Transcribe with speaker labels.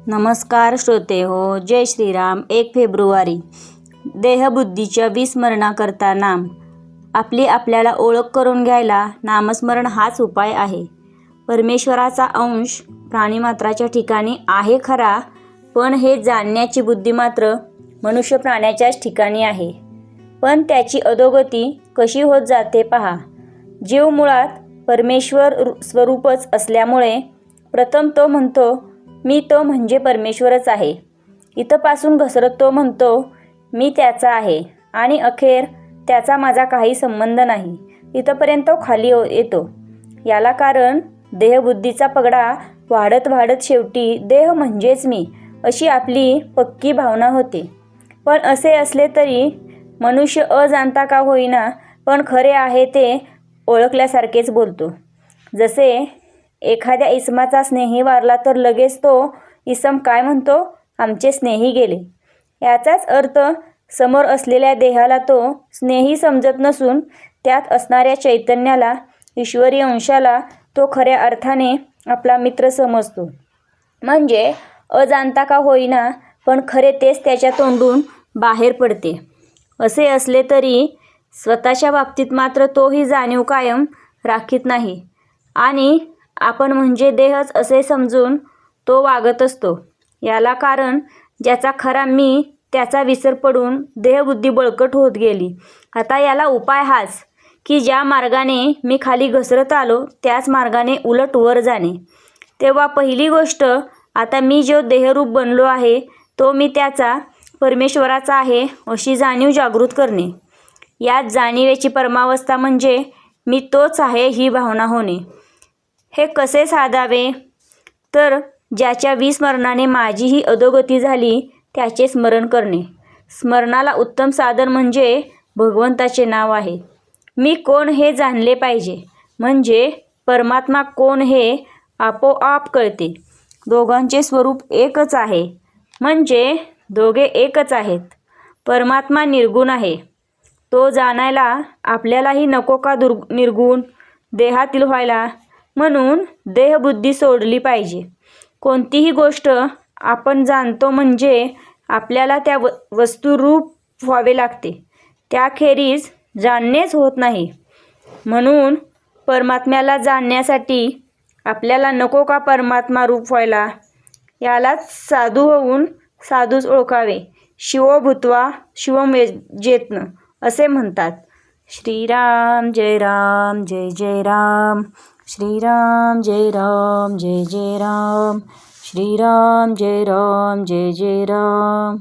Speaker 1: नमस्कार श्रोते हो, जय श्रीराम. 1 फेब्रुवारी देहबुद्धीच्या विस्मरणाकरता नाम. आपली आपल्याला ओळख करून घ्यायला नामस्मरण हाच उपाय आहे. परमेश्वराचा अंश प्राणीमात्राच्या ठिकाणी आहे खरा, पण हे जाणण्याची बुद्धी मात्र मनुष्य प्राण्याच्याच ठिकाणी आहे. पण त्याची अधोगती कशी होत जाते पहा. जीव मुळात परमेश्वर स्वरूपच असल्यामुळे प्रथम तो म्हणतो मी तो म्हणजे परमेश्वरच आहे. इथपासून घसरत तो म्हणतो मी त्याचा आहे आणि अखेर त्याचा माझा काही संबंध नाही, इथपर्यंत तो खाली येतो. याला कारण देहबुद्धीचा पगडा वाढत वाढत शेवटी देह म्हणजेच मी अशी आपली पक्की भावना होते. पण असे असले तरी मनुष्य अजाणता का होईना पण खरे आहे ते ओळखल्यासारखेच बोलतो. जसे एखाद्या इसमाचा स्नेही वारला तर लगेच तो इसम काय म्हणतो, आमचे स्नेही गेले. याचाच अर्थ समोर असलेल्या देहाला तो स्नेही समजत नसून त्यात असणाऱ्या चैतन्याला, ईश्वरी अंशाला तो खऱ्या अर्थाने आपला मित्र समजतो. म्हणजे अजाणता का होईना पण खरे तेच त्याच्या तोंडून बाहेर पडते. असे असले तरी स्वतःच्या बाबतीत मात्र तोही जाणीव कायम राखीत नाही आणि आपण म्हणजे देहच असे समजून तो वागत असतो. याला कारण ज्याचा खरा मी त्याचा विसर पडून देहबुद्धी बळकट होत गेली. आता याला उपाय हाच की ज्या मार्गाने मी खाली घसरत आलो त्याच मार्गाने उलट वर जाणे. तेव्हा पहिली गोष्ट, आता मी जो देहरूप बनलो आहे तो मी त्याचा परमेश्वराचा आहे अशी जाणीव जागृत करणे. याच जाणीवेची परमावस्था म्हणजे मी तोच आहे ही भावना होणे. हे कसे साधावे तर ज्याच्या विस्मरणाने माझी ही अधोगती झाली त्याचे स्मरण करणे. स्मरणाला उत्तम साधन म्हणजे भगवंताचे नाव आहे. मी कोण हे जाणले पाहिजे, म्हणजे परमात्मा कोण हे आपोआप कळते. दोघांचे स्वरूप एकच आहे, म्हणजे दोघे एकच आहेत. परमात्मा निर्गुण आहे. तो जाणायला आपल्यालाही नको का निर्गुण देहातील व्हायला. म्हणून देहबुद्धी सोडली पाहिजे. कोणतीही गोष्ट आपण जाणतो म्हणजे आपल्याला त्या वस्तुरूप व्हावे लागते, त्याखेरीज जाणणेच होत नाही. म्हणून परमात्म्याला जाणण्यासाठी आपल्याला नको का परमात्मा रूप व्हायला. यालाच साधू होऊन साधूच ओळखावे. शिवो भूत्वा शिवम यजेत असे म्हणतात. श्रीराम जय राम जय जय राम. श्रीराम जय राम जय जय राम. श्रीराम जय राम जय जय राम.